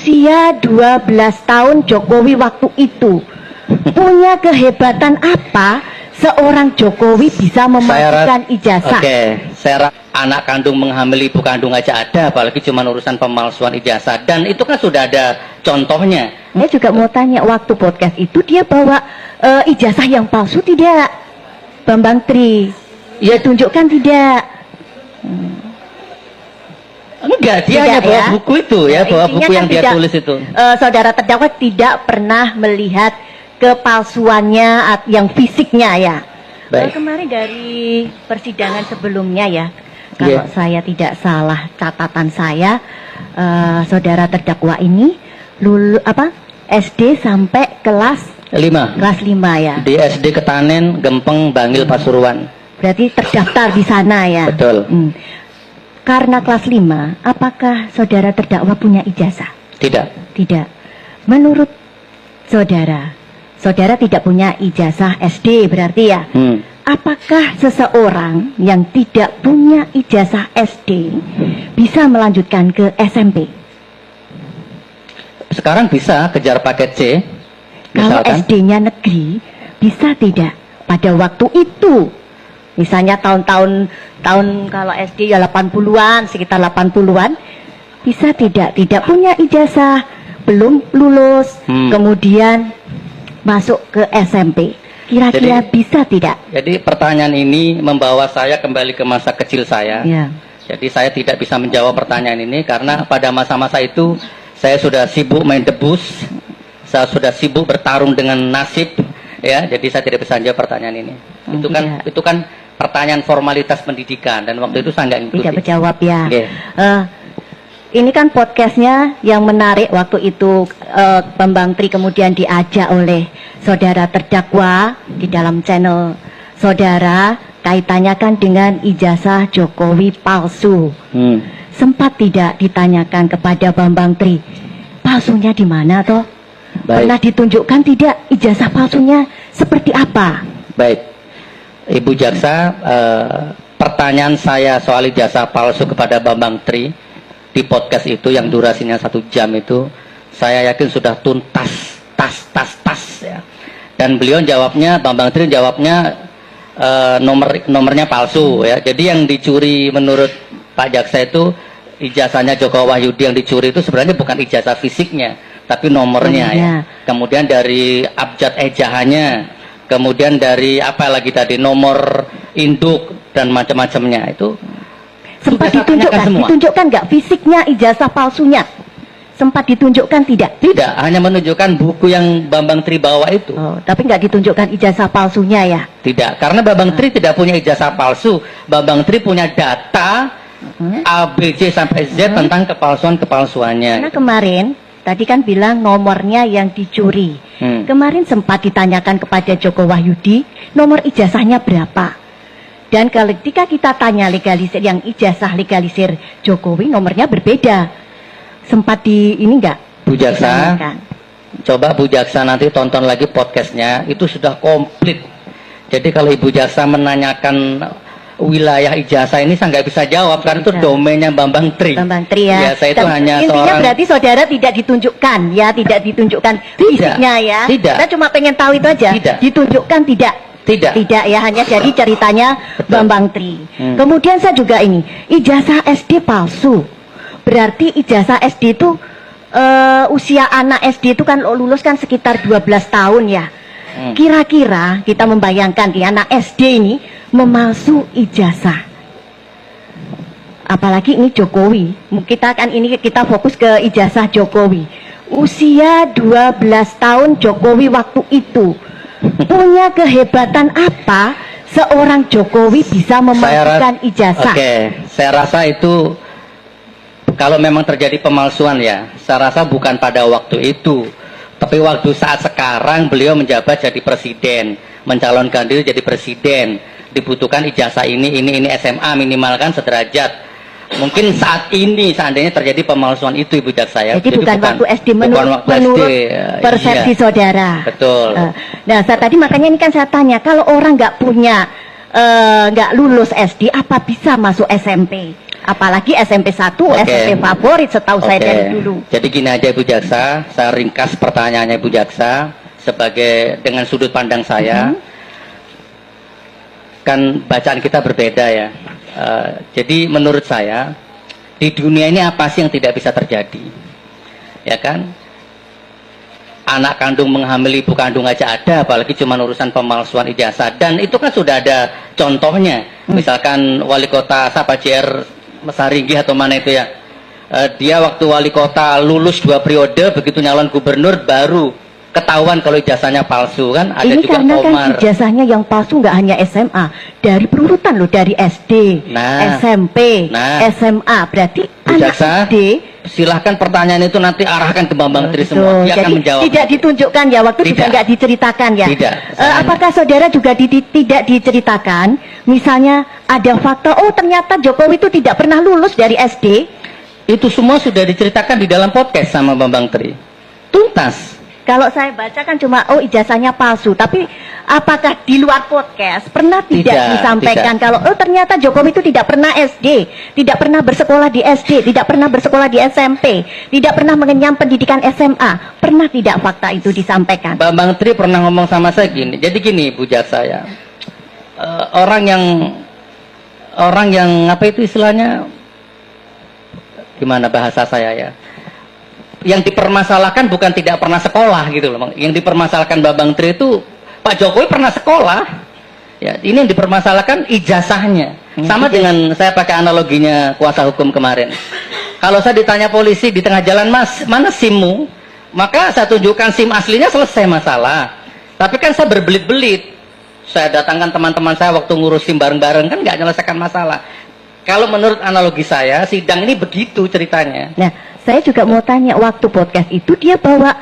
Usia 12 tahun Jokowi waktu itu punya kehebatan apa seorang Jokowi bisa memasukkan ijazah? Saya anak kandung menghamili ibu kandung aja ada, apalagi cuma urusan pemalsuan ijazah. Dan itu kan sudah ada contohnya. Saya juga mau tanya, waktu podcast itu dia bawa ijazah yang palsu tidak, Bambang Tri? Ya tunjukkan tidak? Enggak, dia hanya bawa buku itu ya, bawa buku yang dia tulis itu. Saudara terdakwa tidak pernah melihat kepalsuannya yang fisiknya ya. Kemarin dari persidangan sebelumnya ya, kalau saya tidak salah catatan saya, saudara terdakwa ini SD sampai kelas 5. Kelas 5 ya. Di SD Ketanen, Gempeng, Bangil, Pasuruan. Berarti terdaftar di sana ya. Betul. Karena kelas 5, apakah saudara terdakwa punya ijazah? Tidak. Tidak. Menurut saudara tidak punya ijazah SD berarti ya? Apakah seseorang yang tidak punya ijazah SD bisa melanjutkan ke SMP? Sekarang bisa kejar paket C. Kalau SD-nya negeri, bisa tidak? Pada waktu itu, misalnya tahun kalau SD ya 80-an, sekitar 80-an, bisa tidak punya ijazah, belum lulus, kemudian masuk ke SMP. Kira-kira bisa tidak? Jadi pertanyaan ini membawa saya kembali ke masa kecil saya. Ya. Jadi saya tidak bisa menjawab pertanyaan ini karena pada masa-masa itu saya sudah sibuk main debus, saya sudah sibuk bertarung dengan nasib, ya. Jadi saya tidak bisa menjawab pertanyaan ini. Itu kan pertanyaan formalitas pendidikan dan waktu itu saya nggak ngikutin. Tidak menjawab ya. Ini kan podcastnya yang menarik waktu itu, Bambang Tri kemudian diajak oleh saudara terdakwa di dalam channel saudara, kaitannya kan dengan ijazah Jokowi palsu. Sempat tidak ditanyakan kepada Bambang Tri, palsunya di mana toh? Pernah ditunjukkan tidak ijazah palsunya seperti apa? Baik, Ibu Jaksa, pertanyaan saya soal ijazah palsu kepada Bambang Tri di podcast itu yang durasinya 1 jam itu, saya yakin sudah tuntas, tas ya. Dan beliau jawabnya, Bambang Tri jawabnya nomornya palsu ya. Jadi yang dicuri menurut Pak Jaksa itu ijazahnya Joko Wahyudi yang dicuri itu sebenarnya bukan ijazah fisiknya, tapi nomornya ya. Kemudian dari abjad ejaannya, kemudian dari apa lagi tadi, nomor induk dan macam-macamnya itu. Sempat ditunjukkan nggak fisiknya ijazah palsunya? Sempat ditunjukkan tidak? Tidak, hanya menunjukkan buku yang Bambang Tri bawa itu. Tapi nggak ditunjukkan ijazah palsunya ya? Tidak, karena Bambang Tri tidak punya ijazah palsu. Bambang Tri punya data A, B, C sampai Z tentang kepalsuannya. Karena kemarin tadi kan bilang nomornya yang dicuri. Kemarin sempat ditanyakan kepada Joko Wahyudi, nomor ijazahnya berapa? Dan ketika kita tanya legalisir yang ijazah legalisir Jokowi, nomornya berbeda. Sempat ini enggak? Bu Jaksa, coba Bu Jaksa nanti tonton lagi podcastnya, itu sudah komplit. Jadi kalau Ibu Jaksa menanyakan wilayah ijazah ini saya nggak bisa jawab karena itu domainnya Bambang Tri. Bambang Tri ya. Ya, saya itu hanya intinya berarti saudara tidak ditunjukkan ya, tidak ditunjukkan fisiknya ya. Tidak. Kita cuma pengen tahu itu aja. Tidak. Ditunjukkan tidak? Tidak ya, hanya jadi ceritanya Bambang Tri. Kemudian saya juga ini, ijazah SD palsu. Berarti ijazah SD itu usia anak SD itu kan lulus kan sekitar 12 tahun ya. Kira-kira kita membayangkan di anak SD ini memalsu ijazah. Apalagi ini Jokowi. Kita fokus ke ijazah Jokowi. Usia 12 tahun Jokowi waktu itu punya kehebatan apa seorang Jokowi bisa memasukkan ijazah? Saya rasa itu kalau memang terjadi pemalsuan ya, saya rasa bukan pada waktu itu, tapi waktu saat sekarang beliau menjabat jadi presiden, mencalonkan diri jadi presiden, dibutuhkan ijazah ini SMA minimal kan sederajat. Mungkin saat ini seandainya terjadi pemalsuan itu Ibu Jaksa ya. Jadi bukan waktu SD menurut persepsi saudara. Betul. Nah tadi makanya ini kan saya tanya, kalau orang nggak punya nggak lulus SD apa bisa masuk SMP? Apalagi SMP 1, Oke. SMP favorit setahu saya dari dulu. Jadi gini aja Ibu Jaksa, saya ringkas pertanyaannya Ibu Jaksa sebagai dengan sudut pandang saya. Kan bacaan kita berbeda ya. Jadi menurut saya di dunia ini apa sih yang tidak bisa terjadi? Ya kan? Anak kandung menghamili ibu kandung aja ada, apalagi cuma urusan pemalsuan ijazah. Dan itu kan sudah ada contohnya. Misalkan wali kota siapa JR Masaringgi atau mana itu ya. Dia waktu wali kota lulus 2 periode, begitu nyalon gubernur baru ketahuan kalau ijazahnya palsu kan. Ada Ini juga karena kan Komar. ijazahnya yang palsu nggak hanya SMA, dari perurutan loh, dari SD, SMP, SMA, berarti Bu anak Jaksa, SD. silahkan pertanyaan itu nanti arahkan ke Bambang Tri Betul. semua. Dia akan Jadi menjawab. tidak ditunjukkan ya, waktu juga Tidak. nggak diceritakan ya. Tidak. Apakah saudara juga tidak diceritakan, misalnya ada fakta, oh ternyata Jokowi itu tidak pernah lulus dari SD. Itu semua sudah diceritakan di dalam podcast sama Bambang Tri. Tuntas. Kalau saya baca kan cuma oh ijazahnya palsu, tapi apakah di luar podcast pernah tidak disampaikan kalau oh ternyata Jokowi itu tidak pernah SD, tidak pernah bersekolah di SD, tidak pernah bersekolah di SMP, tidak pernah mengenyam pendidikan SMA, pernah tidak fakta itu disampaikan? Bambang Tri pernah ngomong sama saya gini. Jadi gini Bu Jaksa ya. Orang yang apa itu istilahnya, gimana bahasa saya ya, yang dipermasalahkan bukan tidak pernah sekolah gitu loh. Yang dipermasalahkan Bambang Tri itu Pak Jokowi pernah sekolah. Ya, ini yang dipermasalahkan ijazahnya. Sama dengan saya pakai analoginya kuasa hukum kemarin. Kalau saya ditanya polisi di tengah jalan, "Mas, mana SIM-mu?" Maka saya tunjukkan SIM aslinya, selesai masalah. Tapi kan saya berbelit-belit. Saya datangkan teman-teman saya waktu ngurus SIM bareng-bareng, kan nggak menyelesaikan masalah. Kalau menurut analogi saya, sidang ini begitu ceritanya. Nah, saya juga mau tanya, waktu podcast itu dia bawa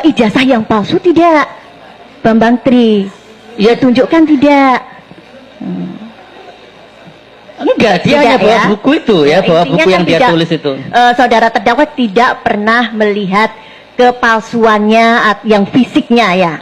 ijazah yang palsu tidak, Bambang Tri? Ya tunjukkan tidak? Enggak, dia hanya bawa buku itu ya, bawa buku yang dia tulis itu. Saudara terdakwa tidak pernah melihat kepalsuannya yang fisiknya ya?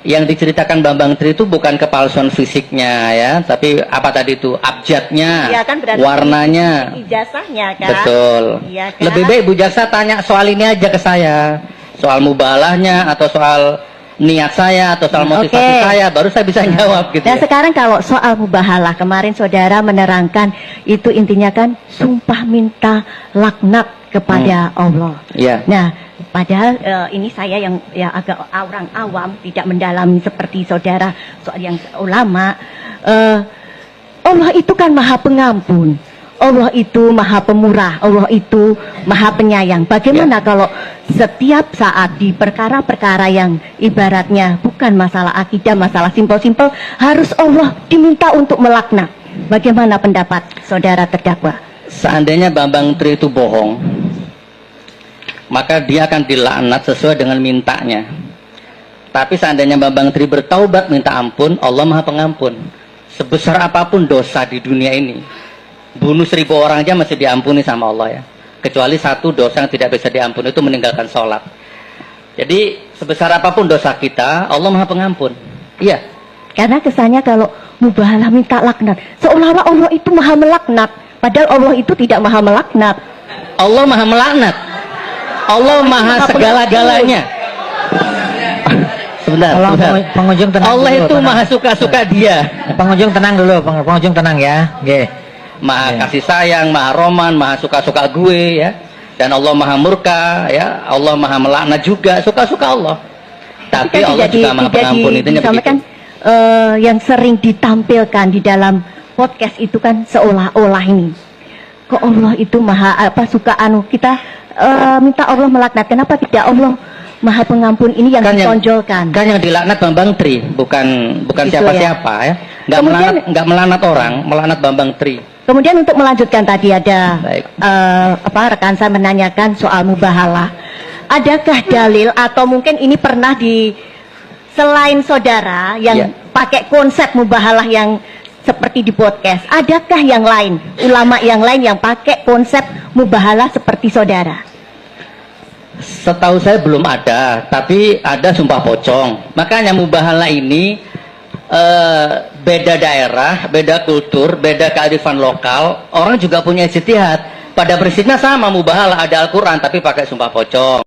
Yang diceritakan Bambang Tri itu bukan kepalsuan fisiknya ya, tapi apa tadi itu, abjadnya, Ya, kan berarti warnanya, ijazahnya kan? betul. Ya, kan? Lebih baik Bu Jaksa tanya soal ini aja ke saya, soal mubalahnya atau soal niat saya atau soal motivasi saya, baru saya bisa jawab gitu. Nah ya. sekarang kalau soal mubahalah, kemarin saudara menerangkan itu intinya kan sumpah minta laknat kepada Allah. Iya. Nah, padahal ini saya yang ya agak orang awam, tidak mendalami seperti saudara soal yang ulama. Allah itu kan maha pengampun, Allah itu maha pemurah, Allah itu maha penyayang. Bagaimana kalau setiap saat di perkara-perkara yang ibaratnya bukan masalah akidah, masalah simpel-simpel, harus Allah diminta untuk melaknat? Bagaimana pendapat saudara terdakwa? Seandainya Bambang Tri itu bohong, maka dia akan dilaknat sesuai dengan mintanya. Tapi seandainya Bambang Tri bertaubat minta ampun, Allah maha pengampun. Sebesar apapun dosa di dunia ini, bunuh 1000 orang aja masih diampuni sama Allah ya. Kecuali satu dosa yang tidak bisa diampuni, itu meninggalkan sholat. Jadi sebesar apapun dosa kita, Allah maha pengampun. Iya. Karena kesannya kalau mubahalah minta laknat, seolah-olah Allah itu maha melaknat, padahal Allah itu tidak maha melaknat. Allah maha melaknat. Allah maha segala-galanya. Sebentar, sebentar. Pengunjung tenang Allah dulu, itu tenang. maha suka-suka dia. Pengunjung tenang dulu, pengunjung tenang ya. Oke. Maha Ya. kasih sayang, maha roman, maha suka-suka gue ya. Dan Allah maha murka ya. Allah maha melaknat juga, suka-suka Allah. Tapi kan Allah juga maha pengampun, itu disampaikan yang sering ditampilkan di dalam podcast itu kan seolah-olah ini kok Allah itu maha suka kita minta Allah melaknat, kenapa tidak Allah maha pengampun? Ini yang ditonjolkan. Kan yang dilaknat Bambang Tri, bukan Gitu siapa-siapa ya. Nggak melaknat orang, melaknat Bambang Tri. Kemudian untuk melanjutkan tadi ada Baik. rekan saya menanyakan soal mubahalah. Adakah dalil atau mungkin ini pernah selain saudara yang pakai konsep mubahalah yang seperti di podcast, adakah yang lain, ulama yang lain yang pakai konsep mubahalah seperti saudara? Setahu saya belum ada, tapi ada sumpah pocong. Makanya mubahalah ini beda daerah, beda kultur, beda kearifan lokal, orang juga punya ijtihad. Pada prinsipnya sama, mubahalah, ada Al-Quran tapi pakai sumpah pocong.